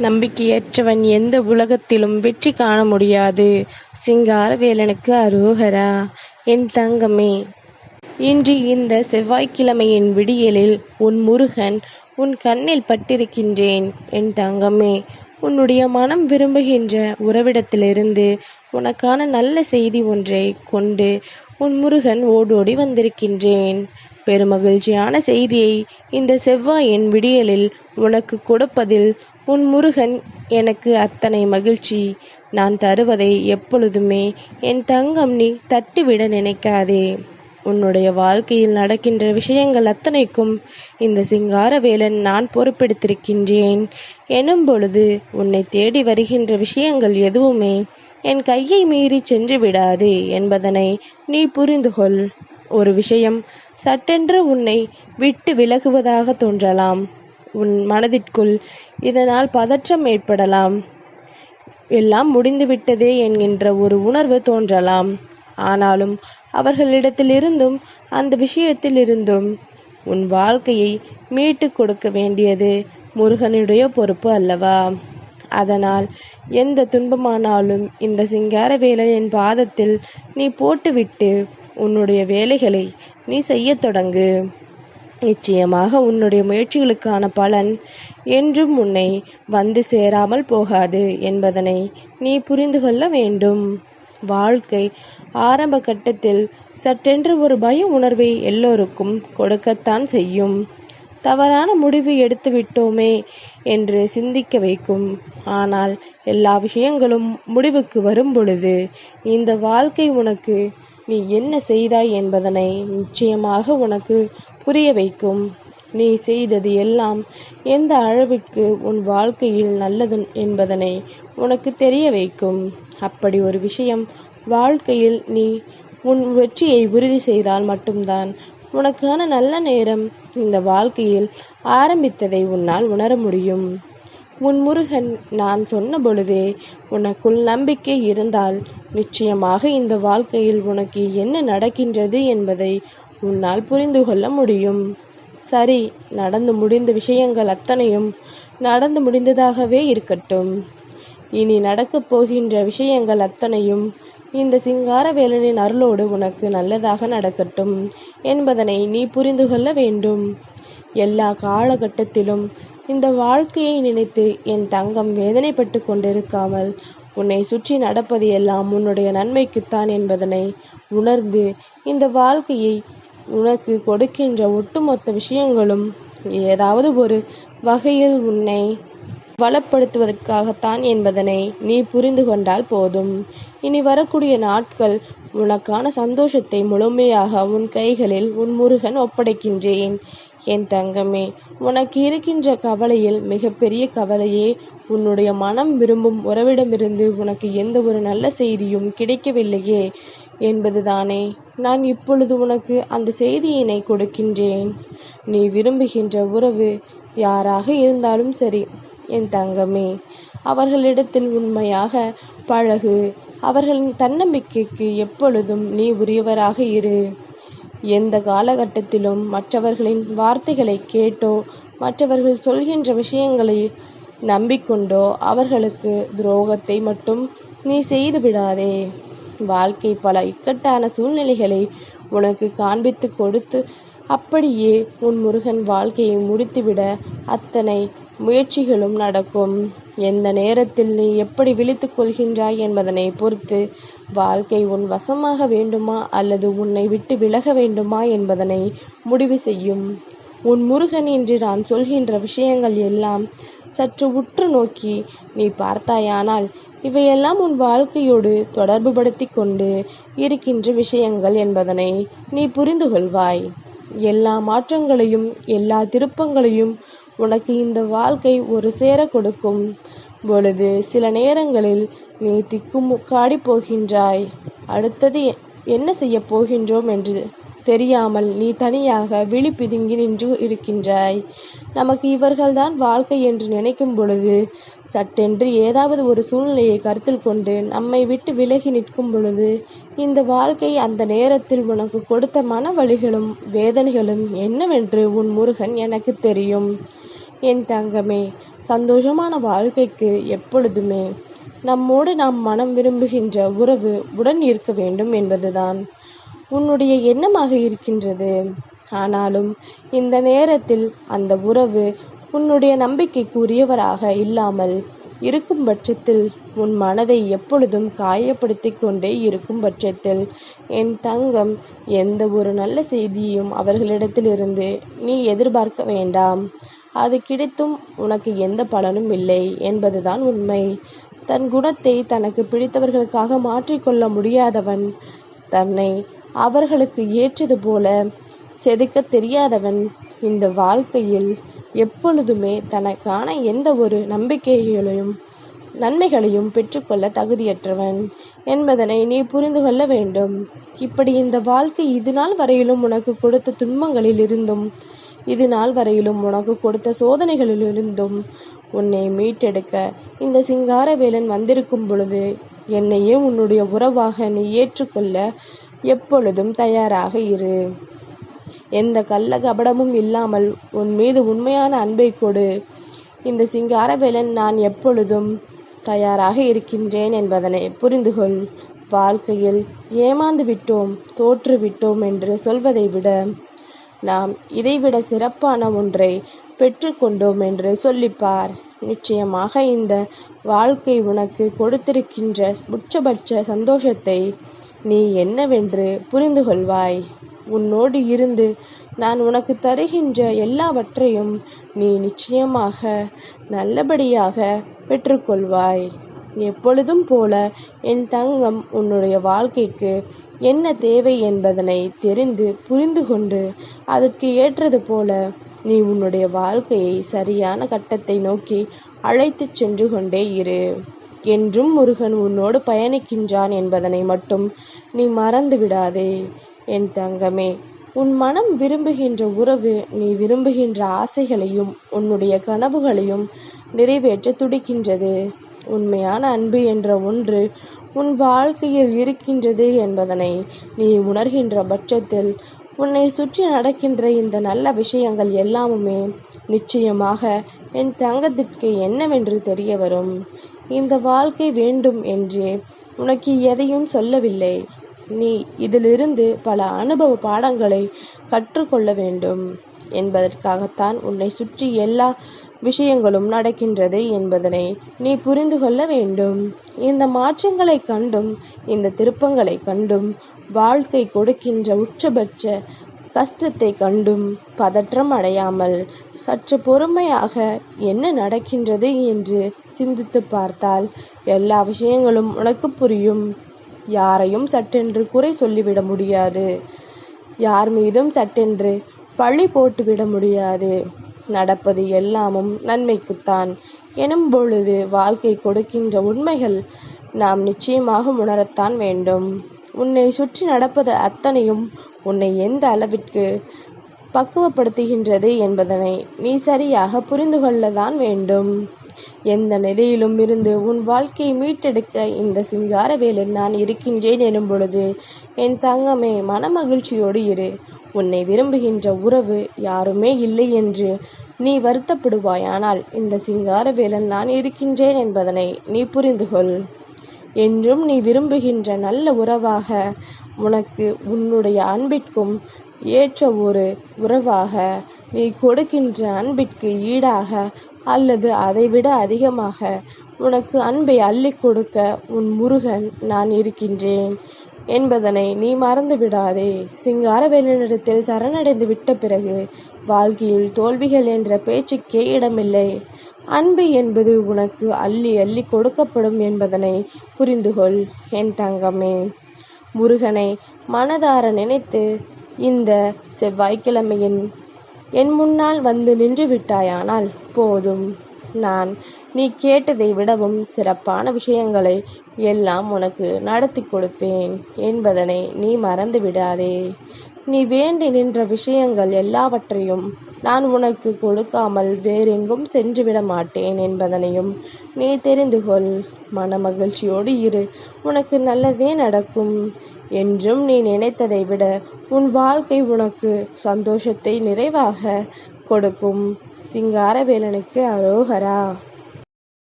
நம்பிக்கையற்றவன் எந்த உலகத்திலும் வெற்றி காண முடியாது. சிங்காரவேலனுக்கு அரோகரா. என் தங்கமே, இன்று இந்த செவ்வாய்க்கிழமையின் விடியலில் உன் முருகன் உன் கண்ணில் பட்டிருக்கின்றேன். என் தங்கமே, உன்னுடைய மனம் விரும்புகின்ற உறவிடத்திலிருந்து உனக்கான நல்ல செய்தி ஒன்றை கொண்டு உன் முருகன் ஓடோடி வந்திருக்கின்றேன். பெருமகிழ்ச்சியான செய்தியை இந்த செவ்வாயின் விடியலில் உனக்கு கொடுப்பதில் உன் முருகன் எனக்கு அத்தனை மகிழ்ச்சி. நான் தருவதை எப்பொழுதுமே என் தங்கம் நீ தட்டிவிட நினைக்காதே. உன்னுடைய வாழ்க்கையில் நடக்கின்ற விஷயங்கள் அத்தனைக்கும் இந்த சிங்காரவேலன் நான் பொறுப்பெடுத்திருக்கின்றேன் எனும் பொழுது உன்னை தேடி வருகின்ற விஷயங்கள் எதுவுமே என் கையை மீறி சென்று விடாது என்பதனை நீ புரிந்து கொள். ஒரு விஷயம் சட்டென்று உன்னை விட்டு விலகுவதாக தோன்றலாம். உன் மனதிற்குள் இதனால் பதற்றம் ஏற்படலாம். எல்லாம் முடிந்துவிட்டதே என்கின்ற ஒரு உணர்வு தோன்றலாம். ஆனாலும் அவர்களிடத்திலிருந்தும் அந்த விஷயத்திலிருந்தும் உன் வாழ்க்கையை மீட்டு கொடுக்க வேண்டியது முருகனுடைய பொறுப்பு அல்லவா? அதனால் எந்த துன்பமானாலும் இந்த சிங்காரவேலனின் பாதத்தில் நீ போட்டுவிட்டு உன்னுடைய வேலைகளை நீ செய்ய தொடங்கு. நிச்சயமாக உன்னுடைய முயற்சிகளுக்கான பலன் என்றும் உன்னை வந்து சேராமல் போகாது என்பதனை நீ புரிந்து கொள்ள வேண்டும். வாழ்க்கை ஆரம்ப கட்டத்தில் சட்டென்று ஒரு பய உணர்வை எல்லோருக்கும் கொடுக்கத்தான் செய்யும். தவறான முடிவு எடுத்து விட்டோமே என்று சிந்திக்க வைக்கும். ஆனால் எல்லா விஷயங்களும் முடிவுக்கு வரும் பொழுது இந்த வாழ்க்கை உனக்கு நீ என்ன செய்தாய் என்பதனை நிச்சயமாக உனக்கு புரிய வைக்கும். நீ செய்தது எல்லாம் எந்த அளவிற்கு உன் வாழ்க்கையில் நல்லது என்பதனை உனக்கு தெரிய வைக்கும். அப்படி ஒரு விஷயம் வாழ்க்கையில் நீ உன் வெற்றியை உறுதி செய்தால் மட்டும்தான் உனக்கான நல்ல நேரம் இந்த வாழ்க்கையில் ஆரம்பித்ததை உன்னால் உணர முடியும். உன் முருகன் நான் சொன்ன பொழுதே உனக்குள் நம்பிக்கை இருந்தால் நிச்சயமாக இந்த வாழ்க்கையில் உனக்கு என்ன நடக்கின்றது என்பதை உன்னால் புரிந்து கொள்ள முடியும். சரி, நடந்து முடிந்த விஷயங்கள் அத்தனையும் நடந்து முடிந்ததாகவே இருக்கட்டும். இனி நடக்கப் போகின்ற விஷயங்கள் அத்தனையும் இந்த சிங்காரவேலனின் அருளோடு உனக்கு நல்லதாக நடக்கட்டும் என்பதனை நீ புரிந்து கொள்ள வேண்டும். எல்லா காலகட்டத்திலும் இந்த வாழ்க்கையை நினைத்து என் தங்கம் வேதனைப்பட்டு கொண்டிருக்காமல் உன்னை சுற்றி நடப்பது எல்லாம் உன்னுடைய நன்மைக்குத்தான் என்பதனை உணர்ந்து இந்த வாழ்க்கையை உனக்கு கொடுக்கின்ற ஒட்டுமொத்த விஷயங்களும் ஏதாவது ஒரு வகையில் உன்னை வளப்படுத்துவதற்காகத்தான் என்பதனை நீ புரிந்து கொண்டால் போதும். இனி வரக்கூடிய நாட்கள் உனக்கான சந்தோஷத்தை முழுமையாக உன் கைகளில் உன் முருகன் ஒப்படைக்கின்றேன். என் தங்கமே, உனக்கு இருக்கின்ற கவலையில் மிகப்பெரிய கவலையே உன்னுடைய மனம் விரும்பும் உறவிடமிருந்து உனக்கு எந்த ஒரு நல்ல செய்தியும் கிடைக்கவில்லையே என்பதுதானே. நான் இப்பொழுது உனக்கு அந்த செய்தியினை கொடுக்கின்றேன். நீ விரும்புகின்ற உறவு யாராக இருந்தாலும் சரி என் தங்கமே, அவர்களிடத்தில் உண்மையாக பழகு. அவர்களின் தன்னம்பிக்கைக்கு எப்பொழுதும் நீ உரியவராக இரு. எந்த காலகட்டத்திலும் மற்றவர்களின் வார்த்தைகளை கேட்டோ மற்றவர்கள் சொல்கின்ற விஷயங்களை நம்பிக்கொண்டோ அவர்களுக்கு துரோகத்தை மட்டும் நீ செய்து விடாதே. வாழ்க்கை பல இக்கட்டான சூழ்நிலைகளை உனக்கு காண்பித்து கொடுத்து அப்படியே உன் முருகன் வாழ்க்கையை முடித்துவிட அத்தனை முயற்சிகளும் நடக்கும். எந்த நேரத்தில் நீ எப்படி விழித்து கொள்கின்றாய் என்பதனை பொறுத்து வாழ்க்கை உன் வசமாக வேண்டுமா அல்லது உன்னை விட்டு விலக வேண்டுமா என்பதனை முடிவு செய்யும். உன் முருகன் என்று நான் சொல்கின்ற விஷயங்கள் எல்லாம் சற்று உற்று நோக்கி நீ பார்த்தாயானால் இவையெல்லாம் உன் வாழ்க்கையோடு தொடர்பு படுத்தி கொண்டு இருக்கின்ற விஷயங்கள் என்பதனை நீ புரிந்து கொள்வாய். எல்லா மாற்றங்களையும் எல்லா திருப்பங்களையும் உனக்கு இந்த வாழ்க்கை ஒரு சேர கொடுக்கும் பொழுது சில நேரங்களில் நீ திக்குமுக்காடி போகின்றாய். அடுத்தது என்ன செய்ய போகின்றோம் என்று தெரியாமல் நீ தனியாக விழி பிதுங்கி நின்று இருக்கின்றாய். நமக்கு இவர்கள்தான் வாழ்க்கை என்று நினைக்கும் பொழுது சட்டென்று ஏதாவது ஒரு சூழ்நிலையை கருத்தில் கொண்டு நம்மை விட்டு விலகி நிற்கும் பொழுது இந்த வாழ்க்கை அந்த நேரத்தில் உனக்கு கொடுத்த மன வலிகளும் வேதனைகளும் என்னவென்று உன் முருகன் எனக்கு தெரியும். என் தங்கமே, சந்தோஷமான வாழ்க்கைக்கு எப்பொழுதுமே நம்மோடு நாம் மனம் விரும்புகின்ற உறவு உடன் இருக்க வேண்டும் என்பதுதான் உன்னுடைய எண்ணமாக இருக்கின்றது. ஆனாலும் இந்த நேரத்தில் அந்த உறவு உன்னுடைய நம்பிக்கைக்கு உரியவராக இல்லாமல் இருக்கும் பட்சத்தில், உன் மனதை எப்பொழுதும் காயப்படுத்தி கொண்டே இருக்கும் பட்சத்தில், என் தங்கம், எந்த ஒரு நல்ல செய்தியும் அவர்களிடத்திலிருந்து நீ எதிர்பார்க்க வேண்டாம். அது கிடைத்தும் உனக்கு எந்த பலனும் இல்லை என்பதுதான் உண்மை. தன் குணத்தை தனக்கு பிடித்தவர்களுக்காக மாற்றிக்கொள்ள முடியாதவன், தன்னை அவர்களுக்கு ஏற்றது போல செதுக்க தெரியாதவன், இந்த வாழ்க்கையில் எப்பொழுதுமே தனக்கான எந்த ஒரு நன்மைகளையும் பெற்றுக்கொள்ள தகுதியற்றவன் என்பதனை நீ புரிந்து கொள்ள வேண்டும். இப்படி இந்த வாழ்க்கை இதுநாள் வரையிலும் உனக்கு கொடுத்த துன்பங்களில் இருந்தும், இதுநாள் வரையிலும் உனக்கு கொடுத்த சோதனைகளிலிருந்தும் உன்னை மீட்டெடுக்க இந்த சிங்காரவேலன் வந்திருக்கும் பொழுது, என்னையே உன்னுடைய உறவாக நீ ஏற்றுக்கொள்ள எப்பொழுதும் தயாராக இரு. எந்த கள்ள கபடமும் இல்லாமல் உன் மீது உண்மையான அன்பை கொடு. இந்த சிங்காரவேலன் நான் எப்பொழுதும் தயாராக இருக்கின்றேன் என்பதனை புரிந்துகொள். வாழ்க்கையில் ஏமாந்து விட்டோம், தோற்று விட்டோம் என்று சொல்வதை விட, நாம் இதைவிட சிறப்பான ஒன்றை பெற்றுக்கொண்டோம் என்று சொல்லிப்பார். நிச்சயமாக இந்த வாழ்க்கை உனக்கு கொடுத்திருக்கின்ற உச்சபட்ச சந்தோஷத்தை நீ என்னவென்று புரிந்து கொள்வாய். உன்னோடு இருந்து நான் உனக்கு தருகின்ற எல்லாவற்றையும் நீ நிச்சயமாக நல்லபடியாக பெற்றுக்கொள்வாய். எப்பொழுதும் போல என் தங்கம், உன்னுடைய வாழ்க்கைக்கு என்ன தேவை என்பதனை தெரிந்து புரிந்து கொண்டு அதற்கு ஏற்றது போல நீ உன்னுடைய வாழ்க்கையை சரியான கட்டத்தை நோக்கி அழைத்து சென்று கொண்டே இரு. என்றும் முருகன் உன்னோடு பயணிக்கின்றான் என்பதனை மட்டும் நீ மறந்து விடாதே. என் தங்கமே, உன் மனம் விரும்புகின்ற உறவு நீ விரும்புகின்ற ஆசைகளையும் உன்னுடைய கனவுகளையும் நிறைவேற்ற துடிக்கின்றது. உண்மையான அன்பு என்ற ஒன்று உன் வாழ்க்கையில் இருக்கின்றது என்பதனை நீ உணர்கின்ற பட்சத்தில், உன்னை சுற்றி நடக்கின்ற இந்த நல்ல விஷயங்கள் எல்லாமுமே நிச்சயமாக என் தங்கத்திற்கு என்னவென்று தெரிய வரும். இந்த வாழ்க்கை வேண்டும் என்று உனக்கு எதையும் சொல்லவில்லை. நீ இதிலிருந்து பல அனுபவ பாடங்களை கற்றுக்கொள்ள வேண்டும் என்பதற்காகத்தான் உன்னை சுற்றி எல்லா விஷயங்களும் நடக்கின்றது என்பதனை நீ புரிந்து கொள்ள வேண்டும். இந்த மாற்றங்களை கண்டும் இந்த திருப்பங்களை கண்டும் வாழ்க்கை கொடுக்கின்ற உச்சபட்ச கஷ்டத்தை கண்டும் பதற்றம் அடையாமல் சற்று பொறுமையாக என்ன நடக்கின்றது என்று சிந்தித்து பார்த்தால் எல்லா விஷயங்களும் உனக்கு புரியும். யாரையும் சட்டென்று குறை சொல்லிவிட முடியாது. யார் மீதும் சட்டென்று பழி போட்டுவிட முடியாது. நடப்பது எல்லாமும் நன்மைக்குத்தான் எனும் பொழுது வாழ்க்கை கொடுக்கின்ற உண்மைகள் நாம் நிச்சயமாக உணரத்தான் வேண்டும். உன்னை சுற்றி நடப்பது அத்தனையும் உன்னை எந்த அளவிற்கு பக்குவப்படுத்துகின்றது என்பதனை நீ சரியாக புரிந்து கொள்ளத்தான் வேண்டும். எந்த நிலையிலும் இருந்து உன் வாழ்க்கையை மீட்டெடுக்க இந்த சிங்காரவேலன் நான் இருக்கின்றேன் எனும் பொழுது, என் தங்கமே, மனமகிழ்ச்சியோடு இரு. உன்னை விரும்புகின்ற உறவு யாருமே இல்லை என்று நீ வருத்தப்படுவாயானால், இந்த சிங்காரவேலன் நான் இருக்கின்றேன் என்பதனை நீ புரிந்துகொள். என்றும் நீ விரும்புகின்ற நல்ல உறவாக, உனக்கு உன்னுடைய அன்பிற்கும் ஏற்ற ஒரு உறவாக, நீ கொடுக்கின்ற அன்பிற்கு ஈடாக அல்லது அதைவிட அதிகமாக உனக்கு அன்பை அள்ளி கொடுக்க உன் முருகன் நான் இருக்கின்றேன் என்பதனை நீ மறந்து விடாதே. சிங்காரவேலனிடத்தில் சரணடைந்து விட்ட பிறகு வாழ்க்கையில் தோல்விகள் என்ற பேச்சுக்கே இடமில்லை. அன்பு என்பது உனக்கு அள்ளி அள்ளி கொடுக்கப்படும் என்பதனை புரிந்துகொள் என் தங்கமே. முருகனை மனதார நினைத்து இந்த செவ்வாய்க்கிழமையின் என் முன்னால் வந்து நின்று விட்டாயானால் போதும். நான் நீ கேட்டதை விடவும் சிறப்பான விஷயங்களை எல்லாம் உனக்கு நடத்தி கொடுப்பேன் என்பதனை நீ மறந்து விடாதே. நீ வேண்டி நின்ற விஷயங்கள் எல்லாவற்றையும் நான் உனக்கு கொடுக்காமல் வேறெங்கும் சென்று விட மாட்டேன் என்பதனையும் நீ தெரிந்து கொள். மனமகிழ்ச்சியோடு இரு, உனக்கு நல்லதே நடக்கும். என்றும் நீ நினைத்ததை விட உன் வாழ்க்கை உனக்கு சந்தோஷத்தை நிறைவாக கொடுக்கும். சிங்காரவேலனுக்கு அரோகரா.